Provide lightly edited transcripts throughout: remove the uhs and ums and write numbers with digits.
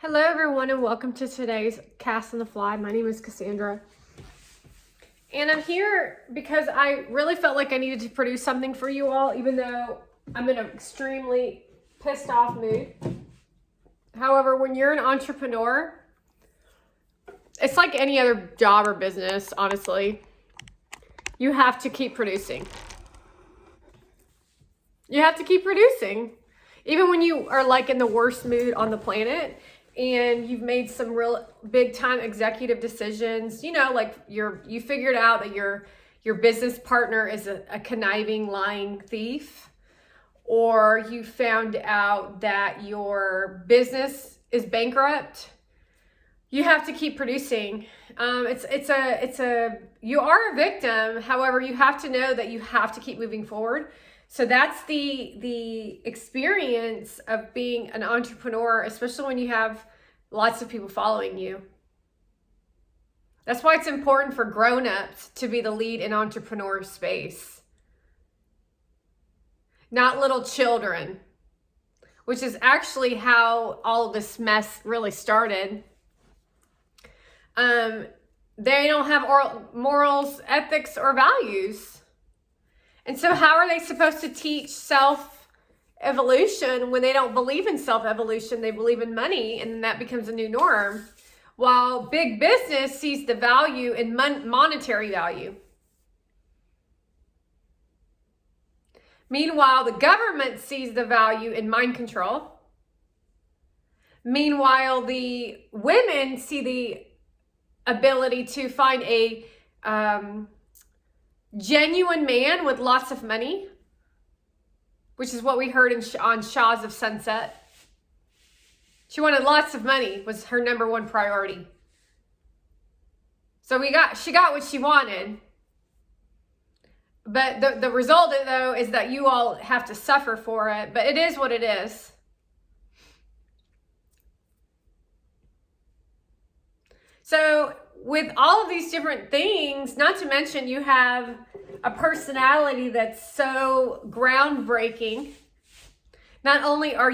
Hello everyone and welcome to today's Cast on the Fly. My name is Cassandra. And I'm here because I really felt like I needed to produce something for you all, even though I'm in an extremely pissed off mood. However, when you're an entrepreneur, it's like any other job or business, honestly. You have to keep producing. You have to keep producing. Even when you are like in the worst mood on the planet and you've made some real big time executive decisions, like you figured out that your business partner is a conniving, lying thief, or you found out that your business is bankrupt, you have to keep producing. You are a victim. However, you have to know that you have to keep moving forward. So that's the experience of being an entrepreneur, especially when you have lots of people following you. That's why it's important for grown-ups to be the lead in entrepreneur space, not little children, which is actually how all of this mess really started. They don't have morals, ethics, or values. And so how are they supposed to teach self-evolution when they don't believe in self-evolution? They believe in money, and that becomes a new norm. While big business sees the value in monetary value. Meanwhile, the government sees the value in mind control. Meanwhile, the women see the ability to find a genuine man with lots of money, which is what we heard on Shahs of Sunset. She wanted lots of money, was her number one priority. So she got what she wanted. But the result, though, is that you all have to suffer for it. But it is what it is. So with all of these different things, not to mention you have a personality that's so groundbreaking. Not only are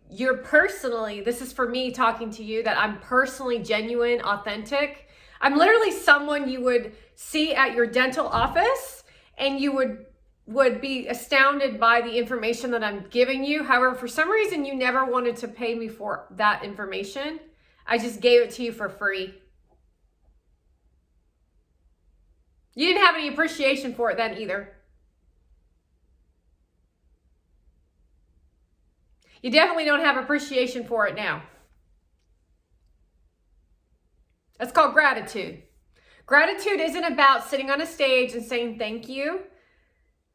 you're personally, this is for me talking to you, that I'm personally genuine, authentic. I'm literally someone you would see at your dental office and you would be astounded by the information that I'm giving you. However, for some reason, you never wanted to pay me for that information. I just gave it to you for free. You didn't have any appreciation for it then either. You definitely don't have appreciation for it now. That's called gratitude. Gratitude isn't about sitting on a stage and saying thank you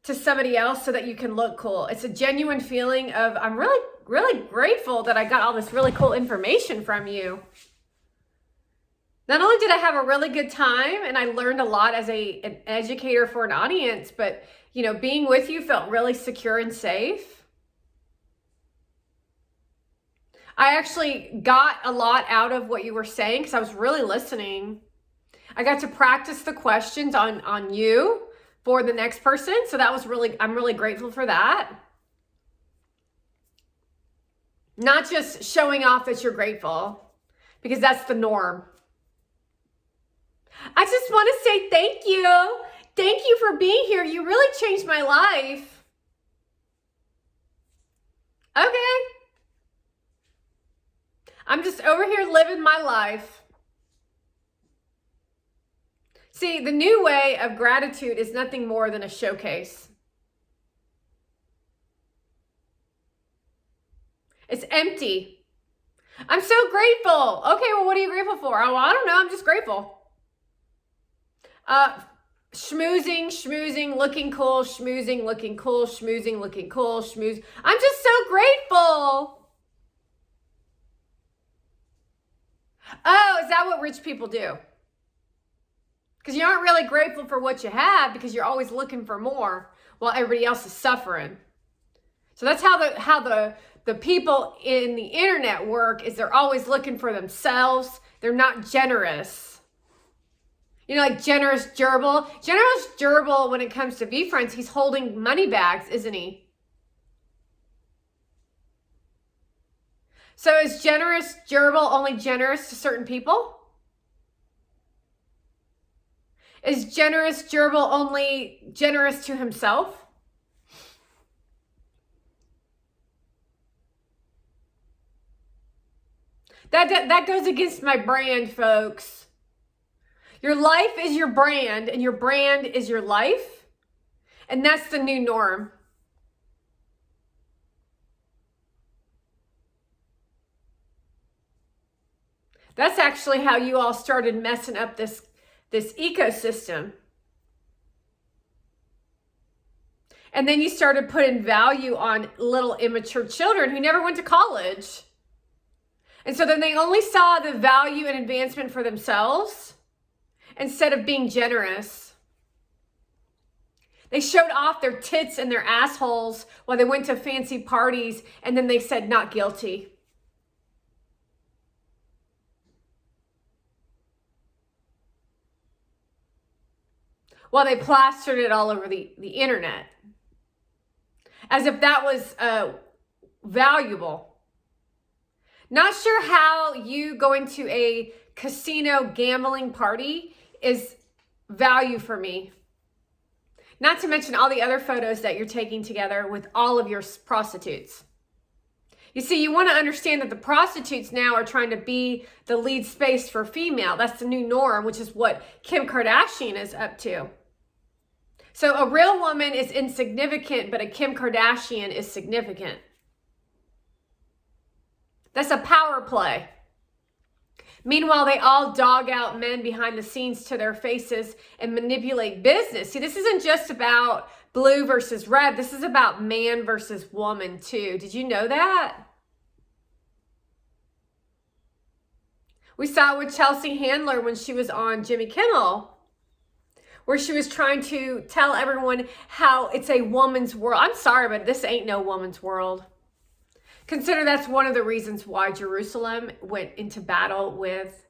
to somebody else so that you can look cool. It's a genuine feeling of, I'm really, really grateful that I got all this really cool information from you. Not only did I have a really good time and I learned a lot as an educator for an audience, but being with you felt really secure and safe. I actually got a lot out of what you were saying because I was really listening. I got to practice the questions on you for the next person. So I'm really grateful for that. Not just showing off that you're grateful, because that's the norm. I just want to say thank you. Thank you for being here. You really changed my life. Okay. I'm just over here living my life. See, the new way of gratitude is nothing more than a showcase. It's empty. I'm so grateful. Okay, well, what are you grateful for? Oh, I don't know. I'm just grateful. Schmoozing, looking cool, schmoozing, looking cool, schmoozing, looking cool, schmooze. I'm just so grateful. Oh, is that what rich people do? Because you aren't really grateful for what you have because you're always looking for more while everybody else is suffering. So that's how the people in the internet work, is they're always looking for themselves. They're not generous. Like Generous Gerbil. Generous Gerbil, when it comes to VeeFriends, he's holding money bags, isn't he? So is generous gerbil only generous to certain people? Is generous gerbil only generous to himself? That goes against my brand, folks. Your life is your brand, and your brand is your life. And that's the new norm. That's actually how you all started messing up this ecosystem. And then you started putting value on little immature children who never went to college. And so then they only saw the value and advancement for themselves instead of being generous. They showed off their tits and their assholes while they went to fancy parties, and then they said not guilty. While they plastered it all over the internet. As if that was valuable. Not sure how you going to a casino gambling party is value for me. Not to mention all the other photos that you're taking together with all of your prostitutes. You see, you want to understand that the prostitutes now are trying to be the lead space for female. That's the new norm, which is what Kim Kardashian is up to. So a real woman is insignificant, but a Kim Kardashian is significant. That's a power play. Meanwhile, they all dog out men behind the scenes to their faces and manipulate business. See, this isn't just about blue versus red. This is about man versus woman too. Did you know that? We saw it with Chelsea Handler when she was on Jimmy Kimmel, where she was trying to tell everyone how it's a woman's world. I'm sorry, but this ain't no woman's world. Consider that's one of the reasons why Jerusalem went into battle with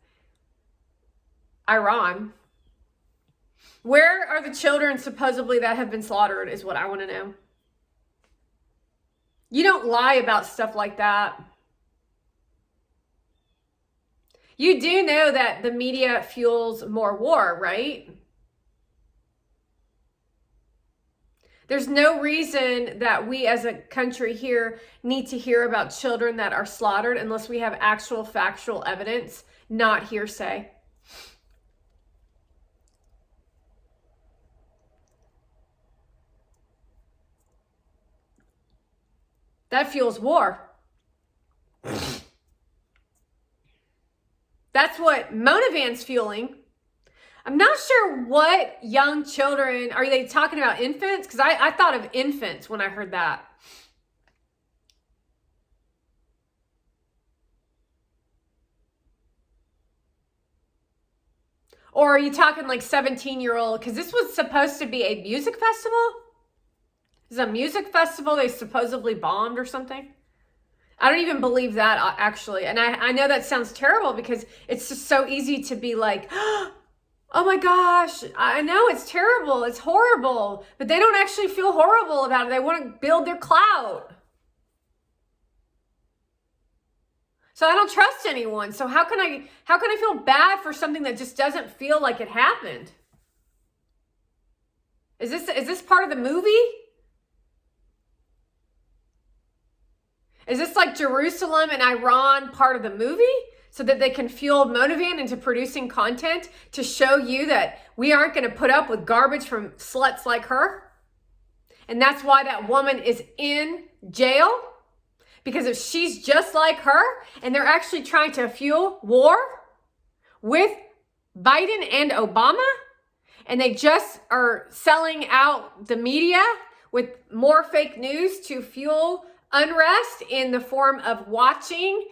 Iran. Where are the children supposedly that have been slaughtered is what I want to know. You don't lie about stuff like that. You do know that the media fuels more war, right? There's no reason that we as a country here need to hear about children that are slaughtered unless we have actual factual evidence, not hearsay. That fuels war. That's what Monavan's fueling. I'm not sure what young children, are they talking about infants? Because I thought of infants when I heard that. Or are you talking like 17-year-old? Because this was supposed to be a music festival? Is it a music festival they supposedly bombed or something? I don't even believe that, actually. And I know that sounds terrible because it's just so easy to be like, oh my gosh, I know it's terrible, it's horrible, but they don't actually feel horrible about it. They want to build their clout. So I don't trust anyone. So how can I feel bad for something that just doesn't feel like it happened? Is this part of the movie? Is this like Jerusalem and Iran part of the movie? So that they can fuel Monavan into producing content to show you that we aren't going to put up with garbage from sluts like her? And that's why that woman is in jail? Because if she's just like her and they're actually trying to fuel war with Biden and Obama, and they just are selling out the media with more fake news to fuel unrest in the form of watching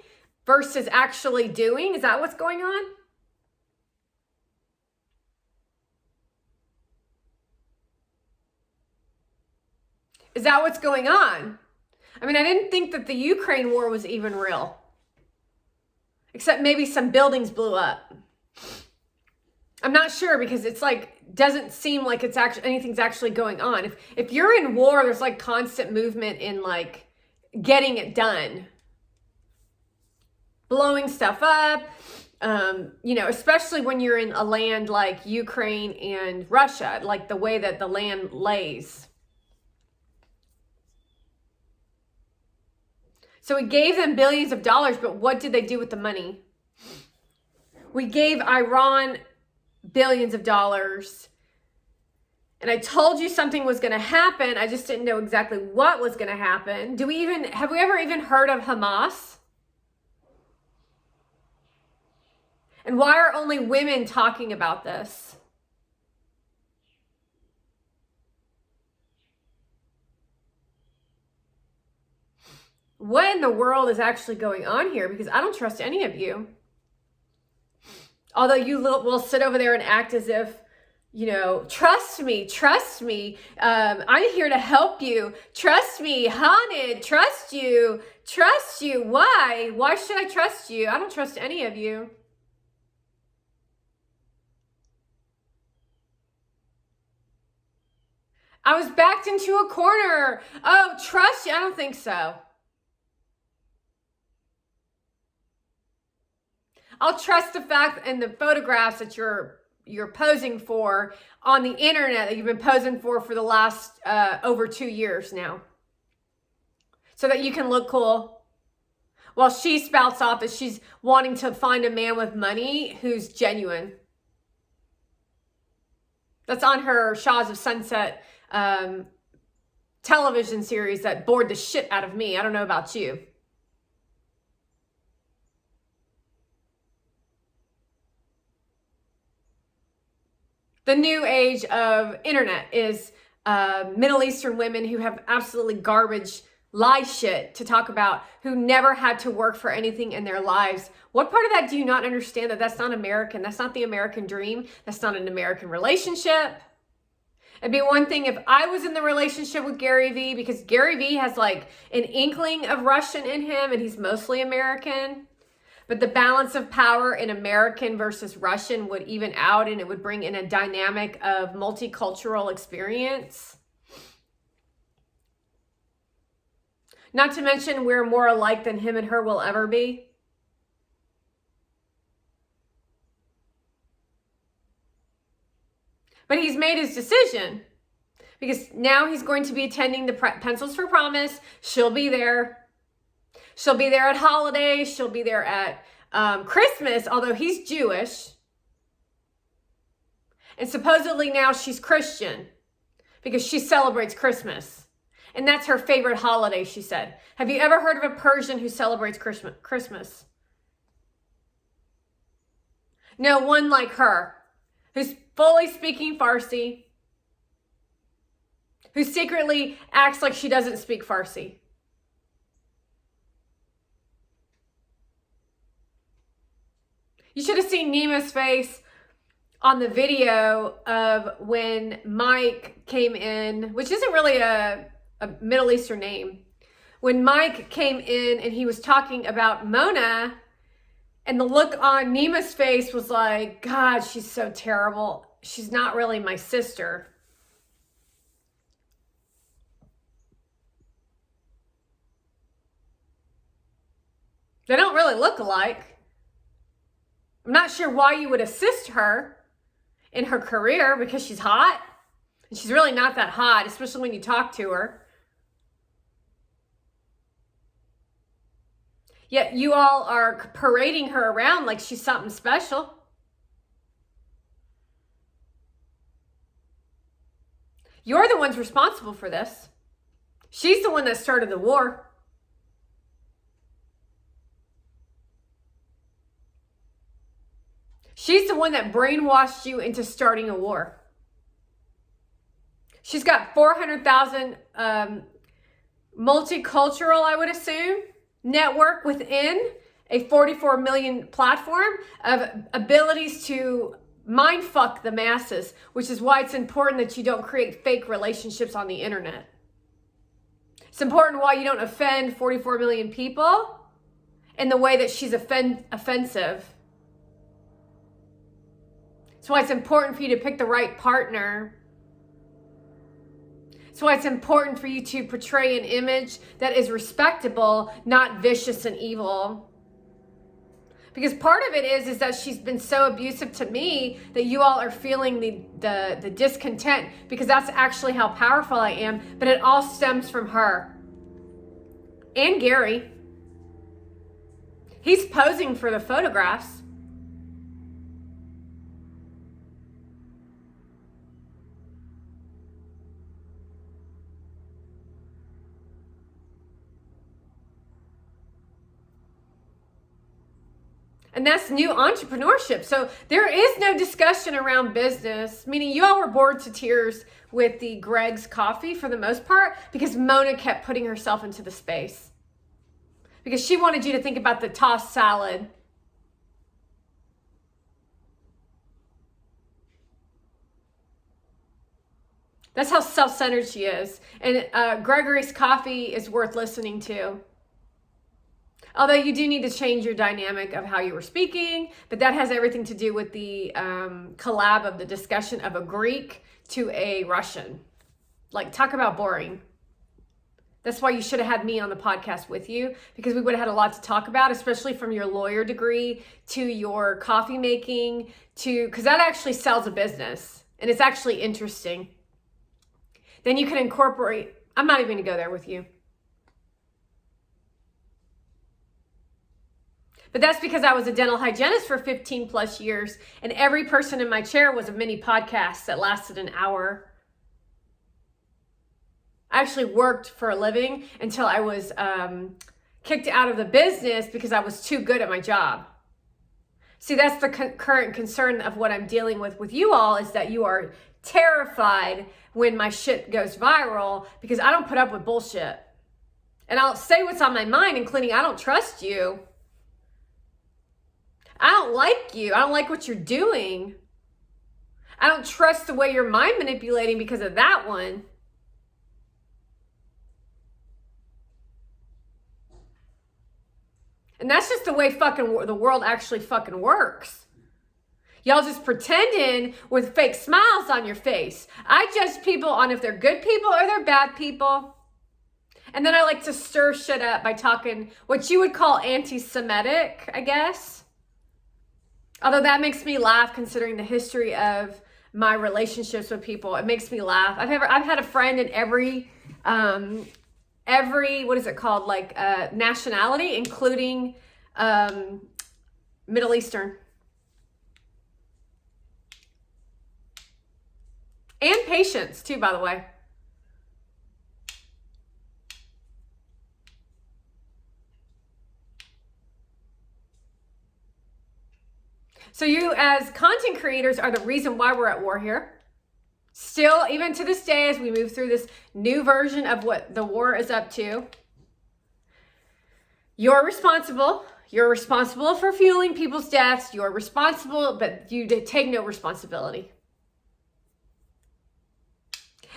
versus actually doing? Is that what's going on? Is that what's going on? I mean, I didn't think that the Ukraine war was even real. Except maybe some buildings blew up. I'm not sure because it's like, doesn't seem like it's actually, anything's actually going on. If you're in war, there's like constant movement in like getting it done. blowing stuff up, especially when you're in a land like Ukraine and Russia, like the way that the land lays. So we gave them billions of dollars, but what did they do with the money? We gave Iran billions of dollars. And I told you something was going to happen. I just didn't know exactly what was going to happen. Have we ever even heard of Hamas? And why are only women talking about this? What in the world is actually going on here? Because I don't trust any of you. Although you will sit over there and act as if, trust me. I'm here to help you. Trust me, Haned, trust you. Why? Why should I trust you? I don't trust any of you. I was backed into a corner. Oh, trust you? I don't think so. I'll trust the fact and the photographs that you're posing for on the internet that you've been posing for the last over 2 years now, so that you can look cool. While she spouts off that she's wanting to find a man with money who's genuine. That's on her Shahs of Sunset television series that bored the shit out of me. I don't know about you. The new age of internet is Middle Eastern women who have absolutely garbage lie shit to talk about, who never had to work for anything in their lives. What part of that do you not understand? That's not American. That's not the American dream. That's not an American relationship. It'd be one thing if I was in the relationship with Gary Vee, because Gary Vee has like an inkling of Russian in him and he's mostly American. But the balance of power in American versus Russian would even out, and it would bring in a dynamic of multicultural experience. Not to mention we're more alike than him and her will ever be. But he's made his decision, because now he's going to be attending the Pencils for Promise. She'll be there. She'll be there at holidays. She'll be there at Christmas, although he's Jewish. And supposedly now she's Christian because she celebrates Christmas. And that's her favorite holiday, she said. Have you ever heard of a Persian who celebrates Christmas? No, one like her, who's fully speaking Farsi, who secretly acts like she doesn't speak Farsi. You should have seen Nima's face on the video of when Mike came in, which isn't really a Middle Eastern name. When Mike came in and he was talking about Mona, and the look on Nima's face was like, God, she's so terrible. She's not really my sister. They don't really look alike. I'm not sure why you would assist her in her career, because she's hot. And she's really not that hot, especially when you talk to her. Yet you all are parading her around like she's something special. You're the ones responsible for this. She's the one that started the war. She's the one that brainwashed you into starting a war. She's got 400,000 multicultural, I would assume, network within a 44 million platform of abilities to mind fuck the masses, which is why it's important that you don't create fake relationships on the internet. It's important why you don't offend 44 million people in the way that she's offensive. That's why it's important for you to pick the right partner. That's why it's important for you to portray an image that is respectable, not vicious and evil. Because part of it is that she's been so abusive to me that you all are feeling the discontent, because that's actually how powerful I am. But it all stems from her. And Gary. He's posing for the photographs. And that's new entrepreneurship. So there is no discussion around business, meaning you all were bored to tears with the Greg's coffee for the most part, because Mona kept putting herself into the space. Because she wanted you to think about the tossed salad. That's how self-centered she is. And Gregory's coffee is worth listening to. Although you do need to change your dynamic of how you were speaking, but that has everything to do with the collab of the discussion of a Greek to a Russian. Like, talk about boring. That's why you should have had me on the podcast with you, because we would have had a lot to talk about, especially from your lawyer degree to your coffee making to, because that actually sells a business and it's actually interesting. Then you can incorporate, I'm not even going to go there with you. But that's because I was a dental hygienist for 15 plus years, and every person in my chair was a mini podcast that lasted an hour. I actually worked for a living until I was kicked out of the business because I was too good at my job. See, that's the current concern of what I'm dealing with you all, is that you are terrified when my shit goes viral, because I don't put up with bullshit. And I'll say what's on my mind, including I don't trust you. I don't like you. I don't like what you're doing. I don't trust the way you're mind manipulating because of that one. And that's just the way the world actually fucking works. Y'all just pretending with fake smiles on your face. I judge people on if they're good people or they're bad people. And then I like to stir shit up by talking what you would call anti-Semitic, I guess. Although that makes me laugh considering the history of my relationships with people. It makes me laugh. I've had a friend in every what is it called? Like nationality, including Middle Eastern. And patients too, by the way. So you as content creators are the reason why we're at war here. Still, even to this day, as we move through this new version of what the war is up to, you're responsible. You're responsible for fueling people's deaths. You're responsible, but you take no responsibility.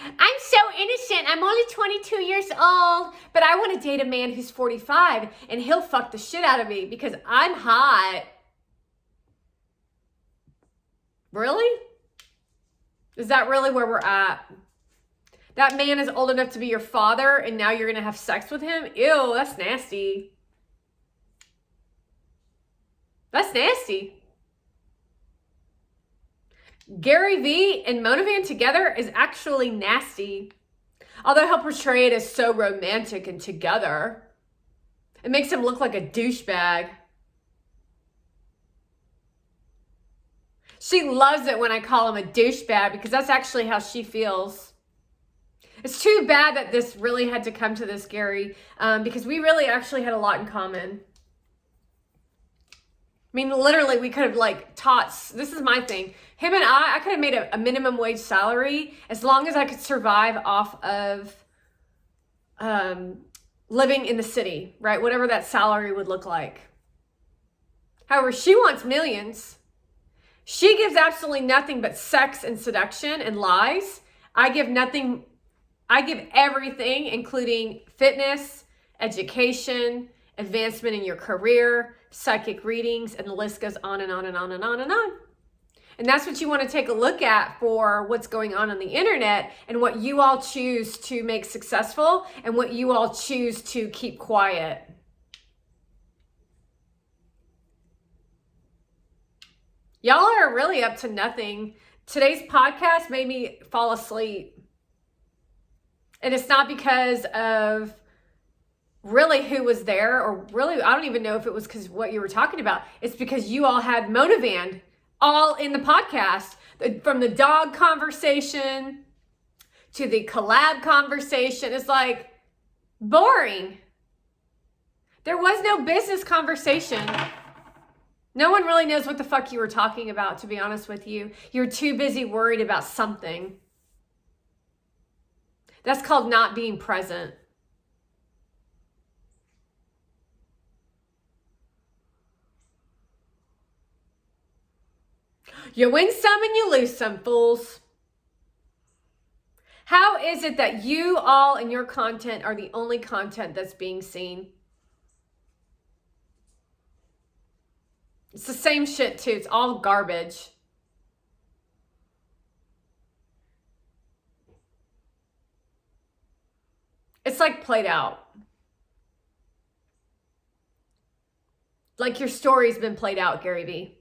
I'm so innocent. I'm only 22 years old, but I want to date a man who's 45 and he'll fuck the shit out of me because I'm hot. Really? Is that really where we're at? That man is old enough to be your father and now you're going to have sex with him? Ew, that's nasty. That's nasty. Gary Vee and Mona Van together is actually nasty. Although he'll portray it as so romantic and together. It makes him look like a douchebag. She loves it when I call him a douchebag because that's actually how she feels. It's too bad that this really had to come to this, Gary, because we really actually had a lot in common. I mean, literally, we could have taught, this is my thing. Him and I could have made a minimum wage salary as long as I could survive off of living in the city, right? Whatever that salary would look like. However, she wants millions. She gives absolutely nothing but sex and seduction and lies. I give nothing. I give everything, including fitness, education, advancement in your career, psychic readings, and the list goes on and on and on and on and on. And that's what you want to take a look at for what's going on the internet and what you all choose to make successful and what you all choose to keep quiet. Y'all are really up to nothing. Today's podcast made me fall asleep. And it's not because of really who was there, or really, I don't even know if it was because what you were talking about. It's because you all had Monovan all in the podcast. From the dog conversation to the collab conversation. It's like boring. There was no business conversation. No one really knows what the fuck you were talking about, to be honest with you. You're too busy worried about something. That's called not being present. You win some and you lose some, fools. How is it that you all and your content are the only content that's being seen? It's the same shit too. It's all garbage. It's like played out. Like your story's been played out, Gary Vee.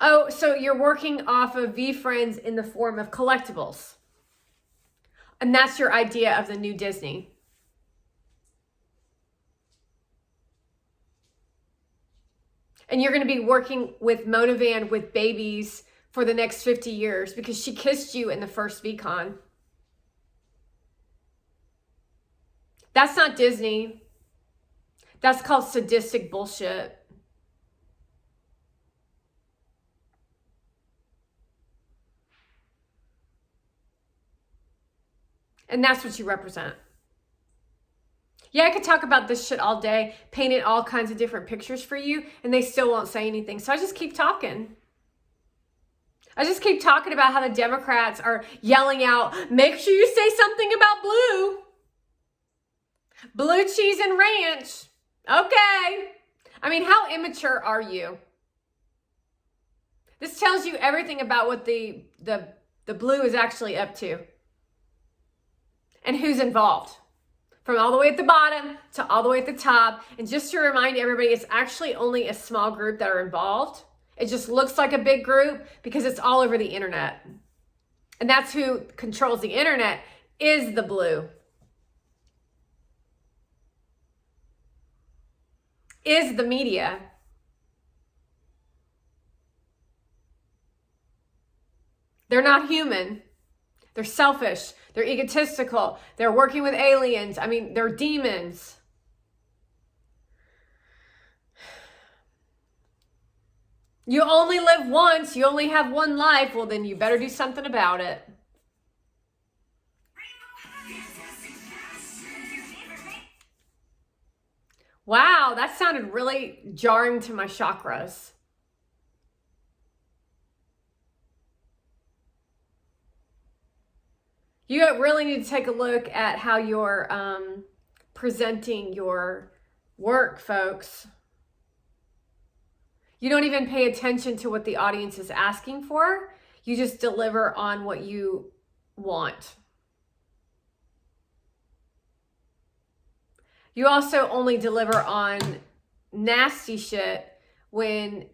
Oh, so you're working off of VeeFriends in the form of collectibles. And that's your idea of the new Disney. And you're going to be working with Monovan with babies for the next 50 years because she kissed you in the first VCon. That's not Disney. That's called sadistic bullshit. And that's what you represent. Yeah, I could talk about this shit all day, painted all kinds of different pictures for you, and they still won't say anything. So I just keep talking. I just keep talking about how the Democrats are yelling out, make sure you say something about blue. Blue cheese and ranch. Okay. I mean, how immature are you? This tells you everything about what the blue is actually up to. And who's involved. From all the way at the bottom to all the way at the top. And just to remind everybody, it's actually only a small group that are involved. It just looks like a big group because it's all over the internet. And that's who controls the internet, is the blue. Is the media. They're not human. They're selfish. They're egotistical. They're working with aliens. I mean, they're demons. You only live once. You only have one life. Well, then you better do something about it. Wow, that sounded really jarring to my chakras. You really need to take a look at how you're presenting your work, folks. You don't even pay attention to what the audience is asking for. You just deliver on what you want. You also only deliver on nasty shit when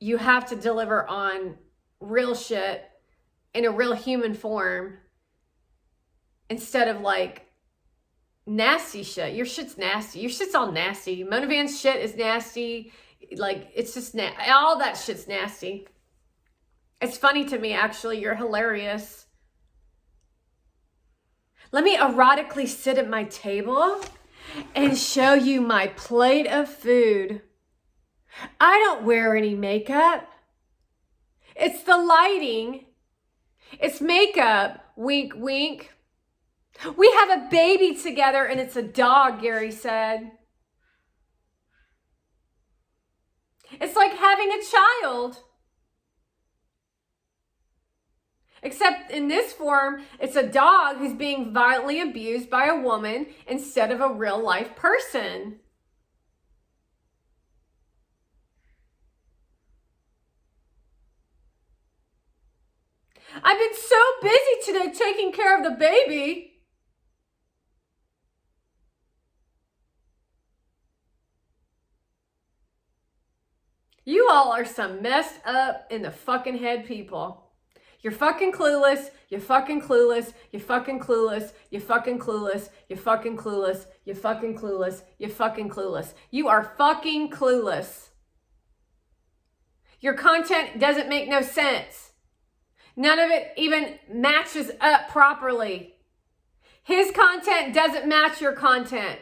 you have to deliver on real shit in a real human form. Instead of like nasty shit. Your shit's nasty. Your shit's all nasty. Monovan's shit is nasty. Like, it's just all that shit's nasty. It's funny to me, actually. You're hilarious. Let me erotically sit at my table and show you my plate of food. I don't wear any makeup. It's the lighting. It's makeup. Wink, wink. We have a baby together and it's a dog, Gary said. It's like having a child. Except in this form, it's a dog who's being violently abused by a woman instead of a real life person. I've been so busy today taking care of the baby. You all are some messed up in the fucking head people. You're fucking clueless. You're fucking clueless. You're fucking clueless. You're fucking clueless. You're fucking clueless. You're fucking clueless. You're fucking clueless. You are fucking clueless. Your content doesn't make no sense. None of it even matches up properly. His content doesn't match your content.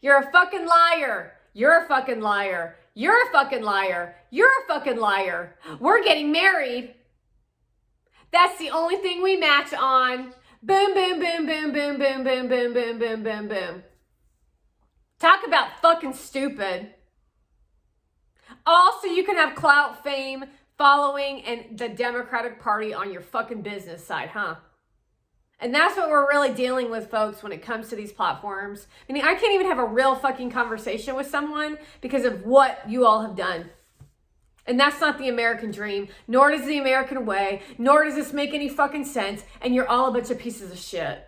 You're a fucking liar. You're a fucking liar. You're a fucking liar. You're a fucking liar. We're getting married. That's the only thing we match on. Boom, boom, boom, boom, boom, boom, boom, boom, boom, boom, boom, boom. Talk about fucking stupid. Also, you can have clout, fame, following, and the Democratic Party on your fucking business side, huh? And that's what we're really dealing with, folks, when it comes to these platforms. I mean, I can't even have a real fucking conversation with someone because of what you all have done. And that's not the American dream, nor does the American way, nor does this make any fucking sense, and you're all a bunch of pieces of shit.